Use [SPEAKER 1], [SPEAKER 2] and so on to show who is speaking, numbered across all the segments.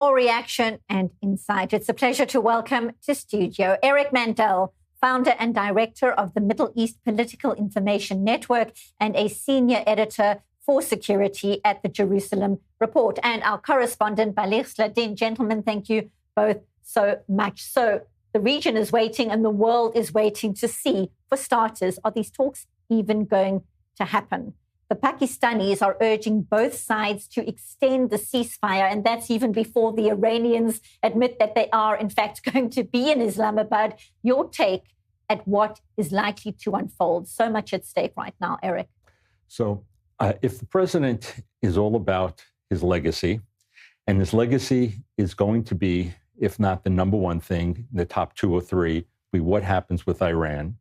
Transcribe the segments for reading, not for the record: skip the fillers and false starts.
[SPEAKER 1] More reaction and insight. It's a pleasure to welcome to studio Eric Mandel, founder and director of the Middle East Political Information Network and a senior editor for security at the Jerusalem Report, and our correspondent, Balir Sladin. Gentlemen, thank you both so much. So the region is waiting and the world is waiting to see, for starters, are these talks even going to happen? The Pakistanis are urging both sides to extend the ceasefire, and that's even before the Iranians admit that they are, in fact, going to be in Islamabad. Your take at what is likely to unfold? So much at stake right now, Eric.
[SPEAKER 2] So if the president is all about his legacy, and his legacy is going to be, if not the number one thing, the top two or three, be what happens with Iran,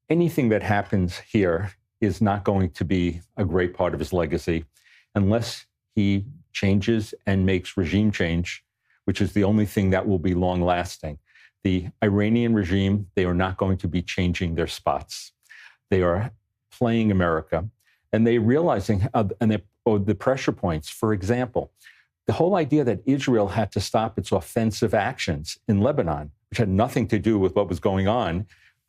[SPEAKER 2] anything that happens here is not going to be a great part of his legacy unless he changes and makes regime change, which is the only thing that will be long lasting. The Iranian regime, they are not going to be changing their spots. They are playing America, and they're realizing the pressure points. For example, the whole idea that Israel had to stop its offensive actions in Lebanon, which had nothing to do with what was going on,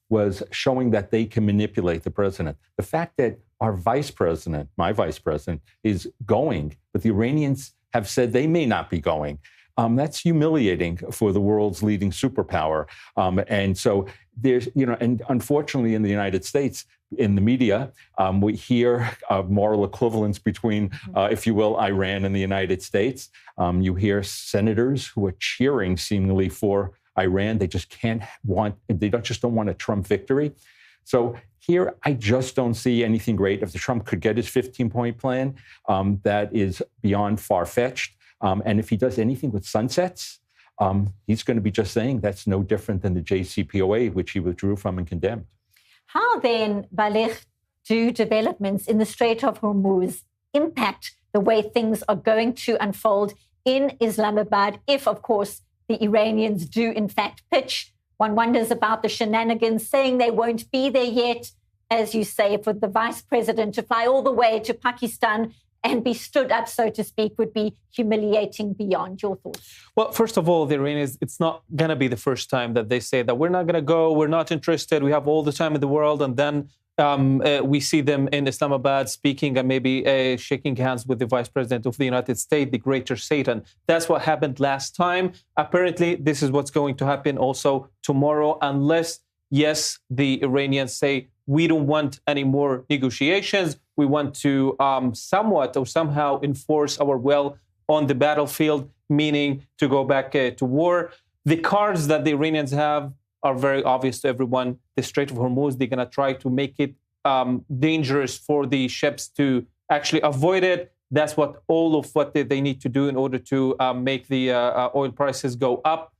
[SPEAKER 2] was showing that they can manipulate the president. The fact that our vice president, my vice president, is going, but the Iranians have said they may not be going, that's humiliating for the world's leading superpower. And so there's, and unfortunately in the United States, in the media, we hear moral equivalence between, if you will, Iran and the United States. You hear senators who are cheering seemingly for Iran. They just don't want a Trump victory. So here, I just don't see anything great. If Trump could get his 15-point plan, that is beyond far-fetched. And if he does anything with sunsets, he's going to be just saying that's no different than the JCPOA, which he withdrew from and condemned.
[SPEAKER 1] How then, Balir, do developments in the Strait of Hormuz impact the way things are going to unfold in Islamabad if, of course, the Iranians do, in fact, pitch? One wonders about the shenanigans, saying they won't be there yet, as you say, for the vice president to fly all the way to Pakistan and be stood up, so to speak, would be humiliating beyond. Your thoughts?
[SPEAKER 3] Well, first of all, the Iranians, it's not going to be the first time that they say that we're not going to go, we're not interested, we have all the time in the world, and then we see them in Islamabad speaking and maybe shaking hands with the vice president of the United States, the greater Satan. That's what happened last time. Apparently, this is what's going to happen also tomorrow, unless, yes, the Iranians say, we don't want any more negotiations. We want to somewhat or somehow enforce our will on the battlefield, meaning to go back to war. The cards that the Iranians have are very obvious to everyone. The Strait of Hormuz, they're going to try to make it dangerous for the ships to actually avoid it. That's what they need to do in order to make the oil prices go up,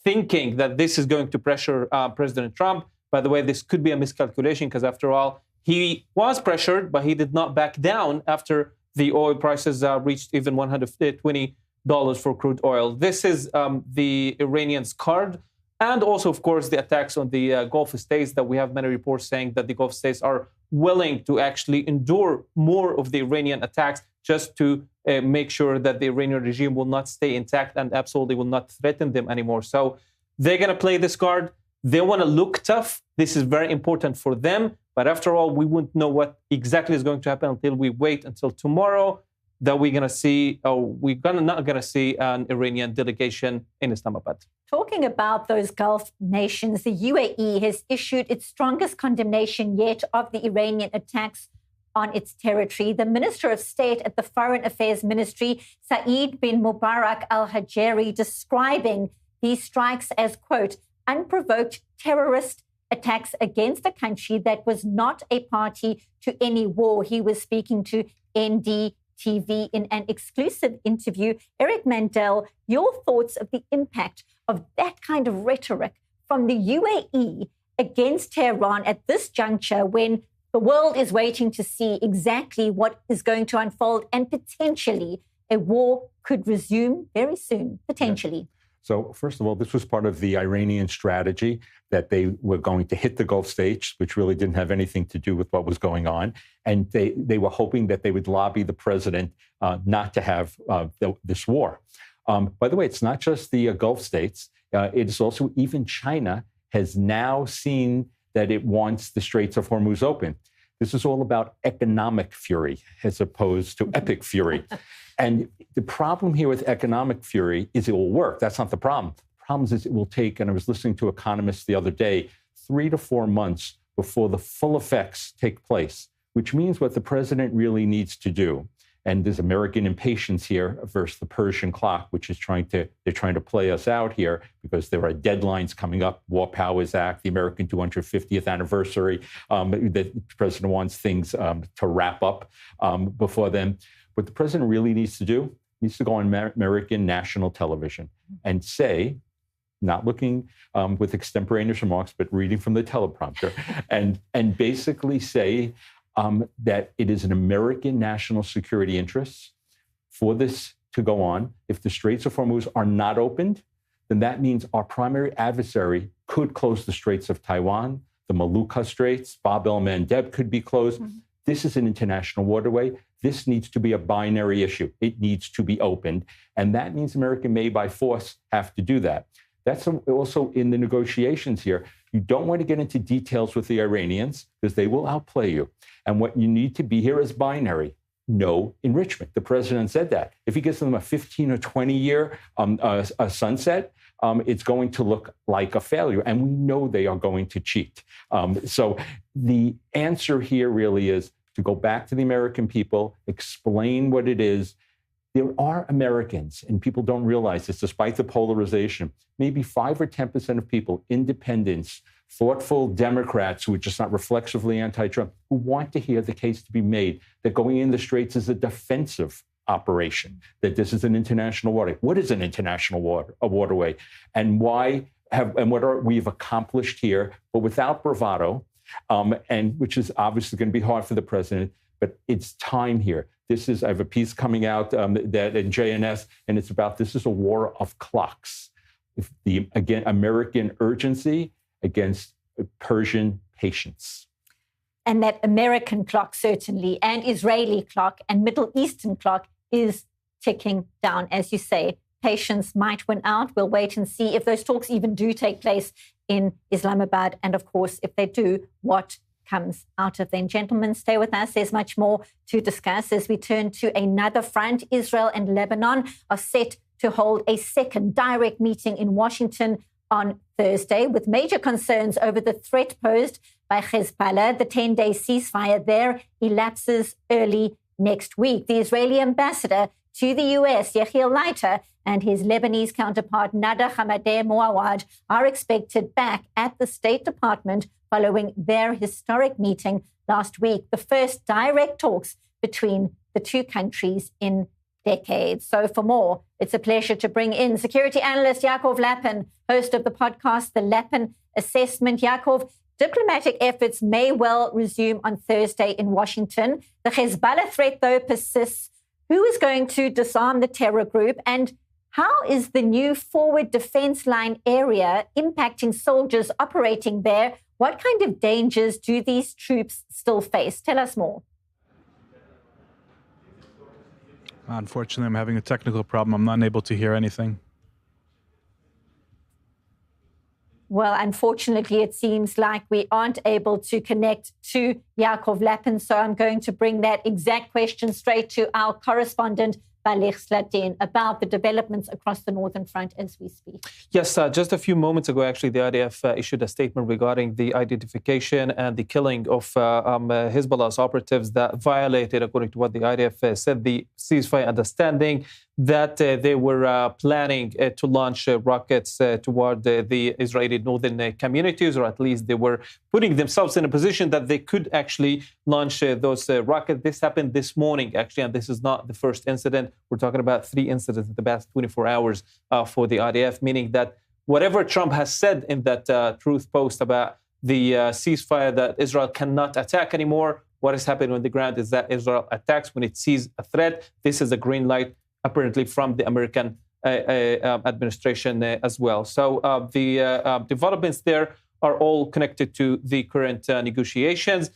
[SPEAKER 3] thinking that this is going to pressure President Trump. By the way, this could be a miscalculation because, after all, he was pressured, but he did not back down after the oil prices reached even $120 for crude oil. This is the Iranians' card. And also, of course, the attacks on the Gulf states that we have many reports saying that the Gulf states are willing to actually endure more of the Iranian attacks just to make sure that the Iranian regime will not stay intact and absolutely will not threaten them anymore. So they're going to play this card. They want to look tough. This is very important for them. But after all, we won't know what exactly is going to happen until we wait until tomorrow that we're going to see, or not going to see an Iranian delegation in Islamabad.
[SPEAKER 1] Talking about those Gulf nations, the UAE has issued its strongest condemnation yet of the Iranian attacks on its territory. The Minister of State at the Foreign Affairs Ministry, Saeed bin Mubarak al-Hajeri, describing these strikes as, quote, unprovoked terrorist attacks against a country that was not a party to any war. He was speaking to NDTV in an exclusive interview. Eric Mandel, your thoughts of the impact of that kind of rhetoric from the UAE against Tehran at this juncture when the world is waiting to see exactly what is going to unfold and potentially a war could resume very soon, potentially.
[SPEAKER 2] Yeah. So first of all, this was part of the Iranian strategy that they were going to hit the Gulf states, which really didn't have anything to do with what was going on. And they were hoping that they would lobby the president not to have this war. By the way, it's not just the Gulf states. It is also even China has now seen that it wants the Straits of Hormuz open. This is all about economic fury as opposed to epic fury. And the problem here with economic fury is it will work. That's not the problem. The problem is it will take, and I was listening to economists the other day, 3 to 4 months before the full effects take place, which means what the president really needs to do. And there's American impatience here versus the Persian clock, which is they're trying to play us out here because there are deadlines coming up, War Powers Act, the American 250th anniversary. The president wants things to wrap up before then. What the president really needs to do, needs to go on American national television and say, not looking with extemporaneous remarks, but reading from the teleprompter, and basically say, that it is an American national security interest for this to go on. If the Straits of Hormuz are not opened, then that means our primary adversary could close the Straits of Taiwan, the Molucca Straits, Bab el-Mandeb could be closed. Mm-hmm. This is an international waterway. This needs to be a binary issue. It needs to be opened. And that means America may by force have to do that. That's also in the negotiations here. You don't want to get into details with the Iranians because they will outplay you. And what you need to be here is binary. No enrichment. The president said that. If he gives them a 15 or 20 year a sunset, it's going to look like a failure. And we know they are going to cheat. So the answer here really is to go back to the American people, explain what it is. There are Americans, and people don't realize this, despite the polarization, maybe 5 or 10% of people, independents, thoughtful Democrats who are just not reflexively anti-Trump, who want to hear the case to be made that going in the Straits is a defensive operation, that this is an international waterway. What is an international waterway? And what we've accomplished here, but without bravado, and which is obviously going to be hard for the president, but it's time here. I have a piece coming out that in JNS, and it's about this is a war of clocks. Again, American urgency against Persian patience.
[SPEAKER 1] And that American clock, certainly, and Israeli clock and Middle Eastern clock is ticking down, as you say. Patience might win out. We'll wait and see if those talks even do take place in Islamabad. And of course, if they do, what comes out of them. Gentlemen, stay with us. There's much more to discuss as we turn to another front. Israel and Lebanon are set to hold a second direct meeting in Washington on Thursday, with major concerns over the threat posed by Hezbollah. The 10-day ceasefire there elapses early next week. The Israeli ambassador to the U.S., Yechiel Leiter, and his Lebanese counterpart, Nada Hamadeh Mouawad, are expected back at the State Department following their historic meeting last week, the first direct talks between the two countries in decades. So for more, it's a pleasure to bring in security analyst Yaakov Lapin, host of the podcast, The Lapin Assessment. Yaakov, diplomatic efforts may well resume on Thursday in Washington. The Hezbollah threat, though, persists. Who is going to disarm the terror group? And how is the new forward defense line area impacting soldiers operating there? What kind of dangers do these troops still face? Tell us more.
[SPEAKER 4] Unfortunately, I'm having a technical problem. I'm not able to hear anything.
[SPEAKER 1] Well, unfortunately, it seems like we aren't able to connect to Yaakov Lapin, so I'm going to bring that exact question straight to our correspondent, Balech Sladin, about the developments across the Northern Front as we speak.
[SPEAKER 3] Yes, just a few moments ago, actually, the IDF issued a statement regarding the identification and the killing of Hezbollah's operatives that violated, according to what the IDF said, the ceasefire understanding, that they were planning to launch rockets toward the Israeli northern communities, or at least they were putting themselves in a position that they could actually launch those rockets. This happened this morning, actually, and this is not the first incident. We're talking about 3 incidents in the past 24 hours for the IDF, meaning that whatever Trump has said in that truth post about the ceasefire, that Israel cannot attack anymore, what is happening on the ground is that Israel attacks when it sees a threat. This is a green light, apparently, from the American administration as well. So the developments there are all connected to the current negotiations.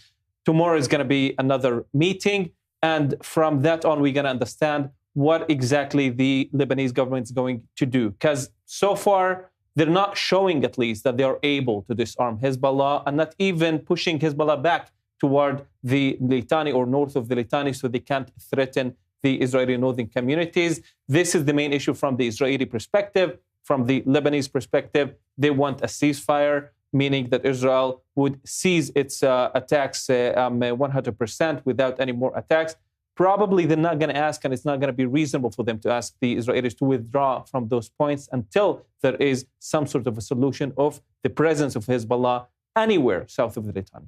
[SPEAKER 3] Tomorrow is going to be another meeting. And from that on, we're going to understand what exactly the Lebanese government is going to do. Because so far, they're not showing at least that they are able to disarm Hezbollah and not even pushing Hezbollah back toward the Litani or north of the Litani so they can't threaten the Israeli northern communities. This is the main issue from the Israeli perspective. From the Lebanese perspective, they want a ceasefire, meaning that Israel would cease its attacks 100% without any more attacks. Probably they're not going to ask, and it's not going to be reasonable for them to ask the Israelis to withdraw from those points until there is some sort of a solution of the presence of Hezbollah anywhere south of the Litani.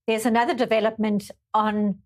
[SPEAKER 1] There's another development on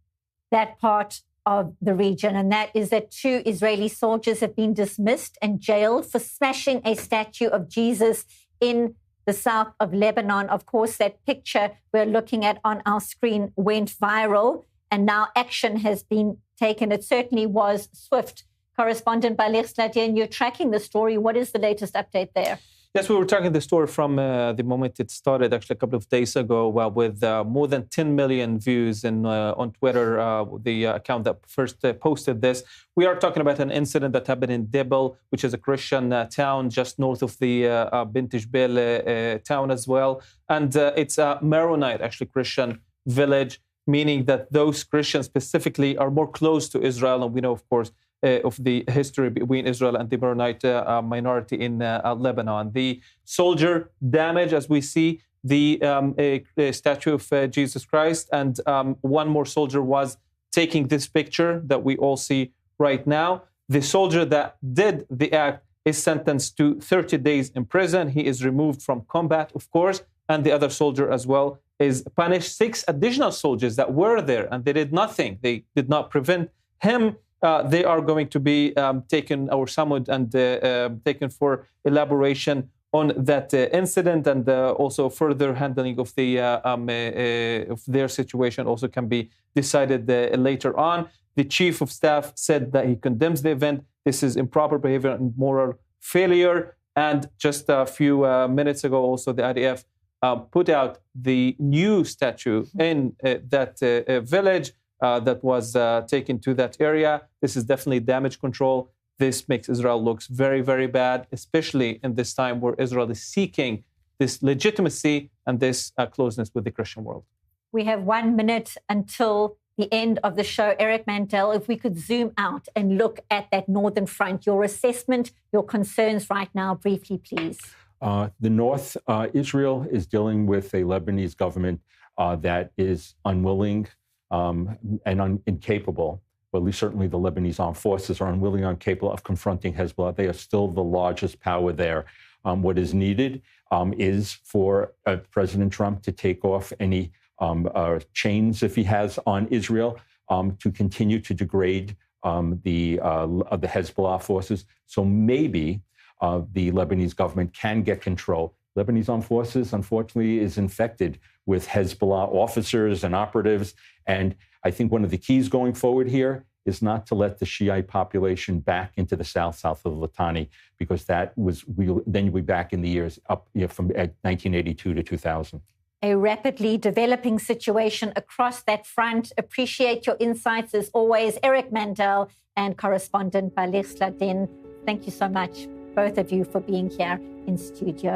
[SPEAKER 1] that part of the region, and that is that 2 Israeli soldiers have been dismissed and jailed for smashing a statue of Jesus in the south of Lebanon. Of course, that picture we're looking at on our screen went viral, and now action has been taken. It certainly was swift. Correspondent Balir Sladin, you're tracking the story. What is the latest update there?
[SPEAKER 3] Yes, we were tracking the story from the moment it started, actually a couple of days ago, with more than 10 million views on Twitter, the account that first posted this. We are talking about an incident that happened in Debel, which is a Christian town just north of the Bint Jbeil town as well. And it's a Maronite, actually, Christian village, meaning that those Christians specifically are more close to Israel. And we know, of course, of the history between Israel and the Maronite minority in Lebanon. The soldier damaged, as we see, the statue of Jesus Christ. And one more soldier was taking this picture that we all see right now. The soldier that did the act is sentenced to 30 days in prison. He is removed from combat, of course. And the other soldier as well is punished. 6 additional soldiers that were there and they did nothing. They did not prevent him. They are going to be taken or summoned and taken for elaboration on that incident, and also further handling of the of their situation also can be decided later on. The chief of staff said that he condemns the event. This is improper behavior and moral failure. And just a few minutes ago, also the IDF put out the new statue in that village that was taken to that area. This is definitely damage control. This makes Israel looks very, very bad, especially in this time where Israel is seeking this legitimacy and this closeness with the Christian world.
[SPEAKER 1] We have 1 minute until the end of the show. Eric Mandel, if we could zoom out and look at that northern front, your assessment, your concerns right now, briefly, please.
[SPEAKER 2] The north, Israel is dealing with a Lebanese government that is unwilling and incapable, well, at least certainly the Lebanese armed forces are unwilling and incapable of confronting Hezbollah. They are still the largest power there. What is needed is for President Trump to take off any chains, if he has, on Israel, to continue to degrade the Hezbollah forces. So maybe the Lebanese government can get control. Lebanese armed forces, unfortunately, is infected with Hezbollah officers and operatives. And I think one of the keys going forward here is not to let the Shiite population back into the south of the Litani, because then you'll be back in the years up from 1982 to 2000.
[SPEAKER 1] A rapidly developing situation across that front. Appreciate your insights as always. Eric Mandel and correspondent Balir Sladin. Thank you so much, both of you, for being here in studio.